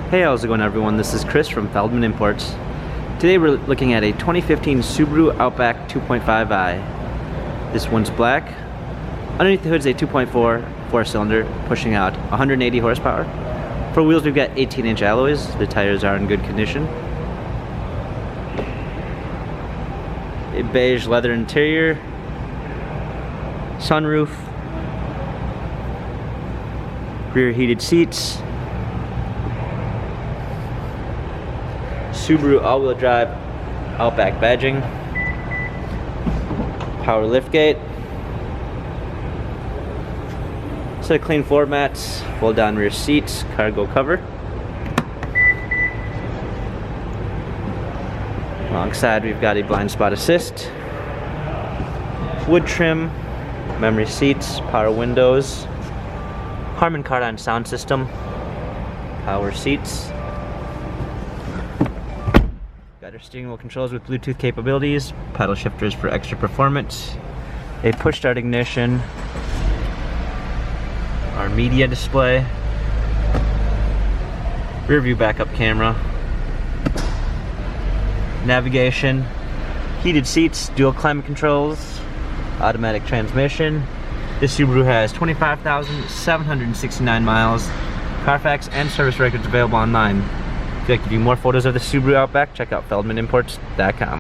Hey, how's it going everyone? This is Chris from Feldmann Imports. Today we're looking at a 2015 Subaru Outback 2.5i. This one's black. Underneath the hood is a 2.4 four-cylinder pushing out 180 horsepower. For wheels we've got 18-inch alloys. The tires are in good condition. A beige leather interior. Sunroof. Rear heated seats. Subaru all-wheel drive Outback badging, power liftgate, set of clean floor mats, fold down rear seats, cargo cover. Alongside we've got a blind spot assist, wood trim, memory seats, power windows, Harman Kardon sound system, power seats. Got our steering wheel controls with Bluetooth capabilities, paddle shifters for extra performance, a push start ignition, our media display, rear view backup camera, navigation, heated seats, dual climate controls, automatic transmission. This Subaru has 25,769 miles, Carfax and service records available online. If you'd like to view more photos of the Subaru Outback, check out feldmanimports.com.